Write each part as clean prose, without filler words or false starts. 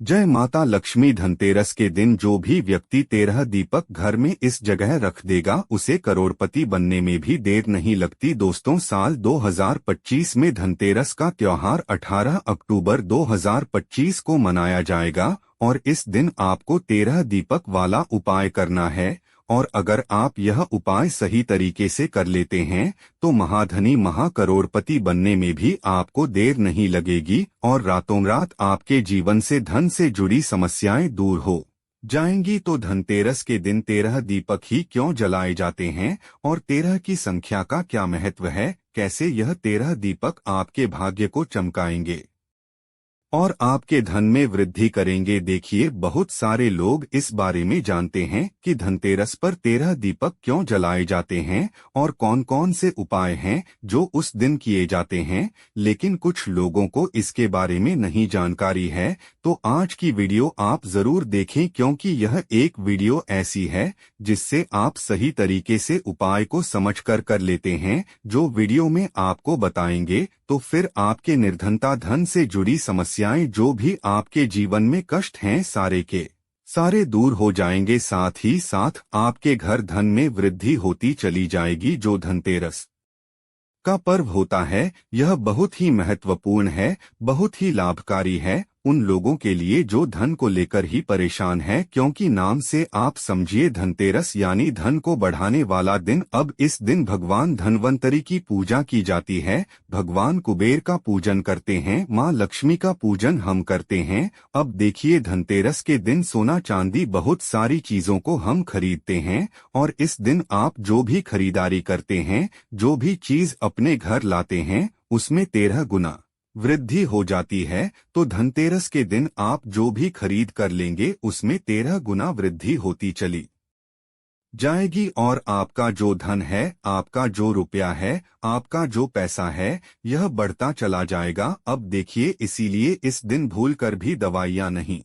जय माता लक्ष्मी। धनतेरस के दिन जो भी व्यक्ति 13 दीपक घर में इस जगह रख देगा उसे करोड़पति बनने में भी देर नहीं लगती। दोस्तों, साल 2025 में धनतेरस का त्योहार 18 अक्टूबर 2025 को मनाया जाएगा और इस दिन आपको 13 दीपक वाला उपाय करना है। और अगर आप यह उपाय सही तरीके से कर लेते हैं तो महाधनी महाकरोड़पति बनने में भी आपको देर नहीं लगेगी और रातों रात आपके जीवन से धन से जुड़ी समस्याएं दूर हो जाएंगी। तो धनतेरस के दिन 13 दीपक ही क्यों जलाए जाते हैं और 13 की संख्या का क्या महत्व है, कैसे यह 13 दीपक आपके भाग्य को चमकाएंगे और आपके धन में वृद्धि करेंगे। देखिए, बहुत सारे लोग इस बारे में जानते हैं कि धनतेरस पर 13 दीपक क्यों जलाए जाते हैं और कौन कौन से उपाय हैं जो उस दिन किए जाते हैं, लेकिन कुछ लोगों को इसके बारे में नहीं जानकारी है। तो आज की वीडियो आप जरूर देखें, क्योंकि यह एक वीडियो ऐसी है जिससे आप सही तरीके से उपाय को समझकर कर लेते हैं जो वीडियो में आपको बताएंगे। तो फिर आपके निर्धनता, धन से जुड़ी समस्याएं, जो भी आपके जीवन में कष्ट हैं, सारे के सारे दूर हो जाएंगे। साथ ही साथ आपके घर धन में वृद्धि होती चली जाएगी। जो धनतेरस का पर्व होता है यह बहुत ही महत्वपूर्ण है, बहुत ही लाभकारी है उन लोगों के लिए जो धन को लेकर ही परेशान है, क्योंकि नाम से आप समझिए धनतेरस यानी धन को बढ़ाने वाला दिन। अब इस दिन भगवान धन्वंतरी की पूजा की जाती है, भगवान कुबेर का पूजन करते हैं, माँ लक्ष्मी का पूजन हम करते हैं। अब देखिए, धनतेरस के दिन सोना चांदी बहुत सारी चीजों को हम खरीदते हैं और इस दिन आप जो भी खरीदारी करते हैं, जो भी चीज अपने घर लाते हैं, उसमें 13 गुना वृद्धि हो जाती है। तो धनतेरस के दिन आप जो भी खरीद कर लेंगे उसमें 13 गुना वृद्धि होती चली जाएगी और आपका जो धन है, आपका जो रुपया है, आपका जो पैसा है, यह बढ़ता चला जाएगा। अब देखिए, इसीलिए इस दिन भूलकर भी दवाइयाँ नहीं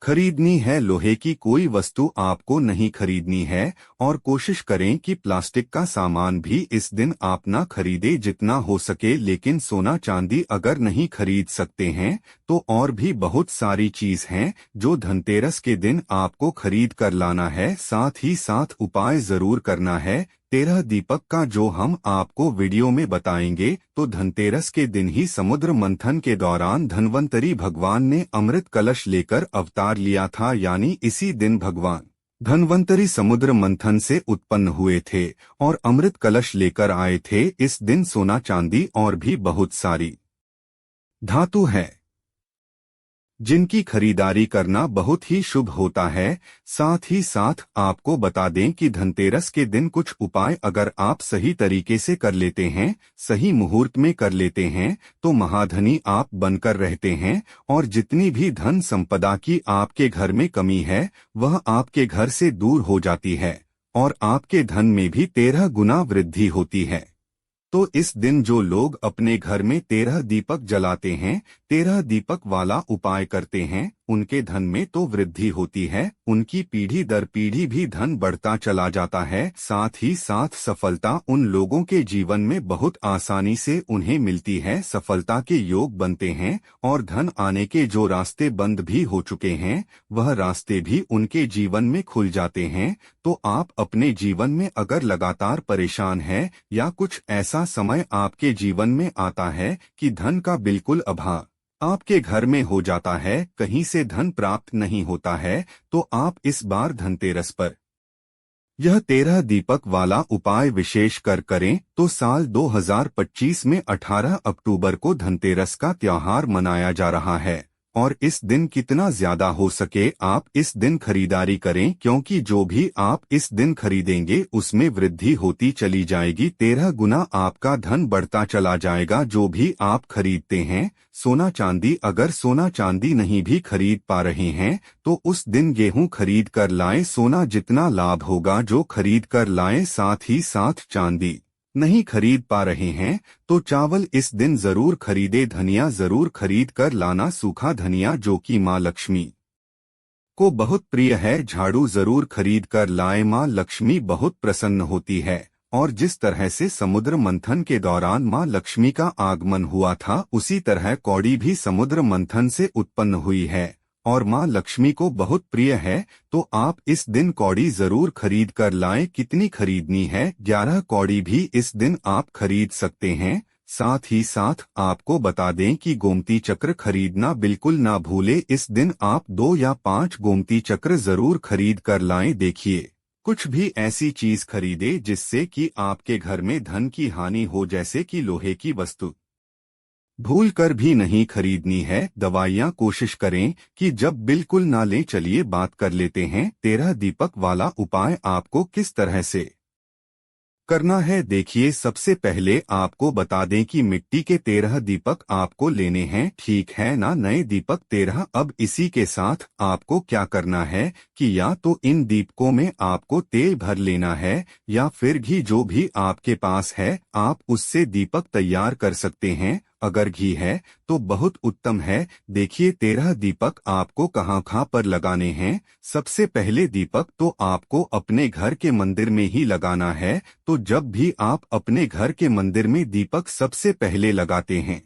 खरीदनी है, लोहे की कोई वस्तु आपको नहीं खरीदनी है और कोशिश करें कि प्लास्टिक का सामान भी इस दिन आप ना खरीदे जितना हो सके। लेकिन सोना चांदी अगर नहीं खरीद सकते हैं तो और भी बहुत सारी चीज हैं जो धनतेरस के दिन आपको खरीद कर लाना है। साथ ही साथ उपाय जरूर करना है 13 दीपक का, जो हम आपको वीडियो में बताएंगे। तो धनतेरस के दिन ही समुद्र मंथन के दौरान धन्वंतरी भगवान ने अमृत कलश लेकर अवतार लिया था, यानी इसी दिन भगवान धन्वंतरी समुद्र मंथन से उत्पन्न हुए थे और अमृत कलश लेकर आए थे। इस दिन सोना चांदी और भी बहुत सारी धातु है जिनकी खरीदारी करना बहुत ही शुभ होता है। साथ ही साथ आपको बता दें कि धनतेरस के दिन कुछ उपाय अगर आप सही तरीके से कर लेते हैं, सही मुहूर्त में कर लेते हैं, तो महाधनी आप बनकर रहते हैं और जितनी भी धन संपदा की आपके घर में कमी है वह आपके घर से दूर हो जाती है और आपके धन में भी 13 गुना वृद्धि होती है। तो इस दिन जो लोग अपने घर में 13 दीपक जलाते हैं, 13 दीपक वाला उपाय करते हैं, उनके धन में तो वृद्धि होती है, उनकी पीढ़ी दर पीढ़ी भी धन बढ़ता चला जाता है। साथ ही साथ सफलता उन लोगों के जीवन में बहुत आसानी से उन्हें मिलती है, सफलता के योग बनते हैं और धन आने के जो रास्ते बंद भी हो चुके हैं वह रास्ते भी उनके जीवन में खुल जाते हैं। तो आप अपने जीवन में अगर लगातार परेशान हैं या कुछ ऐसा समय आपके जीवन में आता है कि धन का बिल्कुल अभाव आपके घर में हो जाता है, कहीं से धन प्राप्त नहीं होता है, तो आप इस बार धनतेरस पर यह 13 दीपक वाला उपाय विशेष कर करें। तो साल 2025 में 18 अक्टूबर को धनतेरस का त्योहार मनाया जा रहा है और इस दिन कितना ज्यादा हो सके आप इस दिन खरीदारी करें, क्योंकि जो भी आप इस दिन खरीदेंगे उसमें वृद्धि होती चली जाएगी। 13 गुना आपका धन बढ़ता चला जाएगा। जो भी आप खरीदते हैं, सोना चांदी, अगर सोना चांदी नहीं भी खरीद पा रहे हैं तो उस दिन गेहूं खरीद कर लाएं, सोना जितना लाभ होगा जो खरीद कर लाएं। साथ ही साथ चांदी नहीं खरीद पा रहे हैं तो चावल इस दिन जरूर खरीदे, धनिया जरूर खरीद कर लाना, सूखा धनिया जो कि माँ लक्ष्मी को बहुत प्रिय है, झाड़ू जरूर खरीद कर लाए, माँ लक्ष्मी बहुत प्रसन्न होती है। और जिस तरह से समुद्र मंथन के दौरान माँ लक्ष्मी का आगमन हुआ था, उसी तरह कौड़ी भी समुद्र मंथन से उत्पन्न हुई है और माँ लक्ष्मी को बहुत प्रिय है। तो आप इस दिन कौड़ी जरूर खरीद कर लाएं। कितनी खरीदनी है? 11 कौड़ी भी इस दिन आप खरीद सकते हैं। साथ ही साथ आपको बता दें कि गोमती चक्र खरीदना बिल्कुल ना भूले। इस दिन आप 2 या 5 गोमती चक्र जरूर खरीद कर लाएं। देखिए, कुछ भी ऐसी चीज खरीदे जिससे कि आपके घर में धन की हानि हो, जैसे कि लोहे की वस्तु भूल कर भी नहीं खरीदनी है। दवाइयाँ कोशिश करें कि जब बिल्कुल ना लें। चलिए बात कर लेते हैं 13 दीपक वाला उपाय आपको किस तरह से करना है। देखिए, सबसे पहले आपको बता दें कि मिट्टी के 13 दीपक आपको लेने हैं, ठीक है ना? नए दीपक 13। अब इसी के साथ आपको क्या करना है कि या तो इन दीपकों में आपको तेल भर लेना है या फिर घी, जो भी आपके पास है आप उससे दीपक तैयार कर सकते हैं। अगर घी है तो बहुत उत्तम है। देखिए, 13 दीपक आपको कहाँ पर लगाने हैं। सबसे पहले दीपक तो आपको अपने घर के मंदिर में ही लगाना है। तो जब भी आप अपने घर के मंदिर में दीपक सबसे पहले लगाते हैं,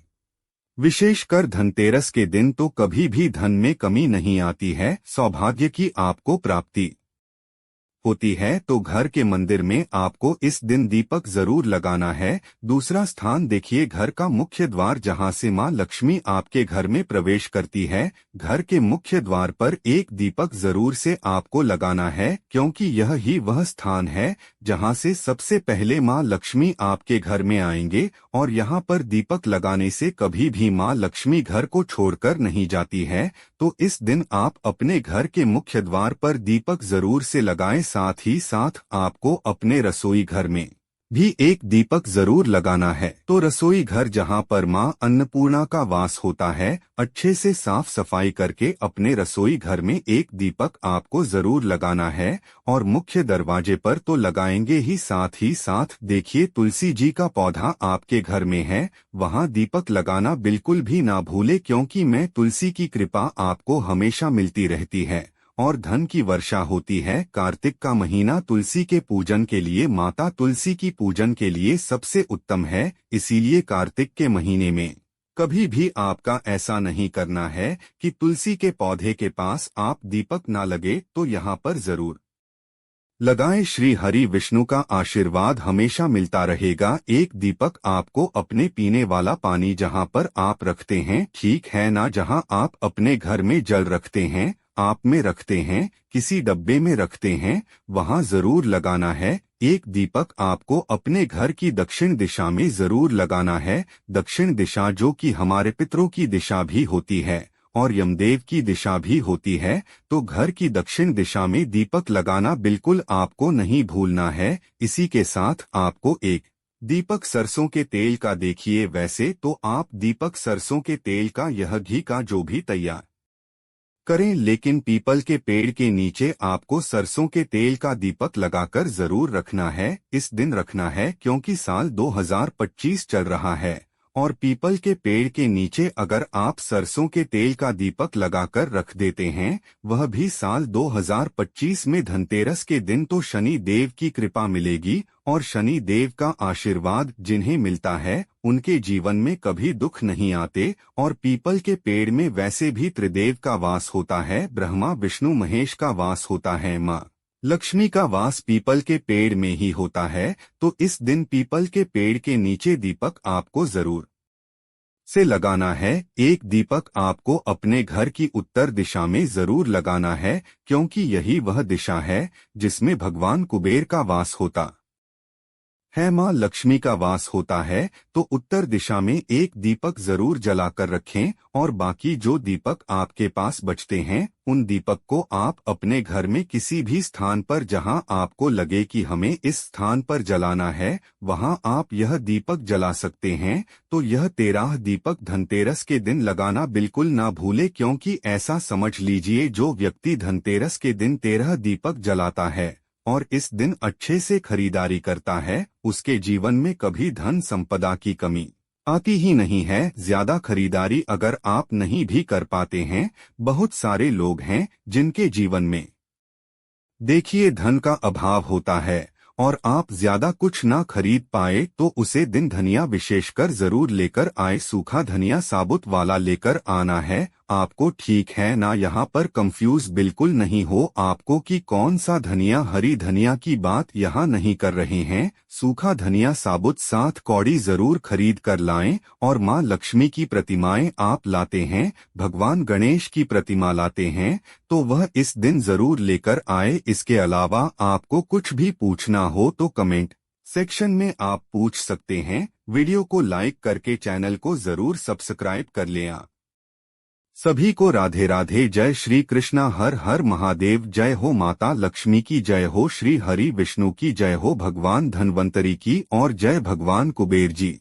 विशेषकर धनतेरस के दिन, तो कभी भी धन में कमी नहीं आती है, सौभाग्य की आपको प्राप्ति होती है। तो घर के मंदिर में आपको इस दिन दीपक जरूर लगाना है। दूसरा स्थान देखिए, घर का मुख्य द्वार, जहां से मां लक्ष्मी आपके घर में प्रवेश करती है। घर के मुख्य द्वार पर एक दीपक जरूर से आपको लगाना है, क्योंकि यह ही वह स्थान है जहां से सबसे पहले मां लक्ष्मी आपके घर में आएंगे। और यहां पर दीपक लगाने से कभी भी मां लक्ष्मी घर को छोड़कर नहीं जाती है। तो इस दिन आप अपने घर के मुख्य द्वार पर दीपक जरूर से लगाएं। साथ ही साथ आपको अपने रसोई घर में भी एक दीपक जरूर लगाना है। तो रसोई घर जहां पर मां अन्नपूर्णा का वास होता है, अच्छे से साफ सफाई करके अपने रसोई घर में एक दीपक आपको जरूर लगाना है। और मुख्य दरवाजे पर तो लगाएंगे ही साथ देखिए, तुलसी जी का पौधा आपके घर में है, वहां दीपक लगाना बिल्कुल भी ना भूले, क्योंकि मैं तुलसी की कृपा आपको हमेशा मिलती रहती है और धन की वर्षा होती है। कार्तिक का महीना तुलसी के पूजन के लिए, माता तुलसी की पूजन के लिए सबसे उत्तम है। इसीलिए कार्तिक के महीने में कभी भी आपका ऐसा नहीं करना है कि तुलसी के पौधे के पास आप दीपक ना लगे, तो यहाँ पर जरूर लगाएं। श्री हरि विष्णु का आशीर्वाद हमेशा मिलता रहेगा। एक दीपक आपको अपने पीने वाला पानी, जहां पर आप रखते हैं, ठीक है ना, जहां आप अपने घर में जल रखते हैं, आप में रखते हैं, किसी डब्बे में रखते हैं, वहां जरूर लगाना है। एक दीपक आपको अपने घर की दक्षिण दिशा में जरूर लगाना है। दक्षिण दिशा जो कि हमारे पितरों की दिशा भी होती है और यमदेव की दिशा भी होती है। तो घर की दक्षिण दिशा में दीपक लगाना बिल्कुल आपको नहीं भूलना है। इसी के साथ आपको एक दीपक सरसों के तेल का, देखिए वैसे तो आप दीपक सरसों के तेल का, यह घी का जो भी तैयार करें, लेकिन पीपल के पेड़ के नीचे आपको सरसों के तेल का दीपक लगाकर जरूर रखना है। इस दिन रखना है क्योंकि साल 2025 चल रहा है और पीपल के पेड़ के नीचे अगर आप सरसों के तेल का दीपक लगाकर रख देते हैं, वह भी साल 2025 में धनतेरस के दिन, तो शनि देव की कृपा मिलेगी। और शनि देव का आशीर्वाद जिन्हें मिलता है उनके जीवन में कभी दुख नहीं आते। और पीपल के पेड़ में वैसे भी त्रिदेव का वास होता है, ब्रह्मा विष्णु महेश का वास होता है, माँ लक्ष्मी का वास पीपल के पेड़ में ही होता है। तो इस दिन पीपल के पेड़ के नीचे दीपक आपको जरूर से लगाना है। एक दीपक आपको अपने घर की उत्तर दिशा में जरूर लगाना है, क्योंकि यही वह दिशा है जिसमें भगवान कुबेर का वास होता है, माँ लक्ष्मी का वास होता है। तो उत्तर दिशा में एक दीपक जरूर जलाकर रखें और बाकी जो दीपक आपके पास बचते हैं, उन दीपक को आप अपने घर में किसी भी स्थान पर जहां आपको लगे कि हमें इस स्थान पर जलाना है, वहां आप यह दीपक जला सकते हैं। तो यह 13 दीपक धनतेरस के दिन लगाना बिल्कुल ना भूले, क्योंकि ऐसा समझ लीजिए, जो व्यक्ति धनतेरस के दिन 13 दीपक जलाता है और इस दिन अच्छे से खरीदारी करता है, उसके जीवन में कभी धन संपदा की कमी आती ही नहीं है। ज्यादा खरीदारी अगर आप नहीं भी कर पाते हैं, बहुत सारे लोग हैं जिनके जीवन में देखिए धन का अभाव होता है और आप ज्यादा कुछ ना खरीद पाए तो उसे दिन धनिया विशेषकर जरूर लेकर आए। सूखा धनिया साबुत वाला लेकर आना है आपको, ठीक है ना। यहाँ पर कंफ्यूज बिल्कुल नहीं हो आपको कि कौन सा धनिया, हरी धनिया की बात यहाँ नहीं कर रहे हैं। सूखा धनिया साबुत 7 कौड़ी जरूर खरीद कर लाएं। और माँ लक्ष्मी की प्रतिमाएं आप लाते हैं, भगवान गणेश की प्रतिमा लाते हैं तो वह इस दिन जरूर लेकर आए। इसके अलावा आपको कुछ भी पूछना हो तो कमेंट सेक्शन में आप पूछ सकते हैं। वीडियो को लाइक करके चैनल को जरूर सब्सक्राइब कर लें। सभी को राधे राधे। जय श्री कृष्णा, हर हर महादेव। जय हो माता लक्ष्मी की, जय हो श्री हरि विष्णु की, जय हो भगवान धन्वंतरी की और जय भगवान कुबेर जी।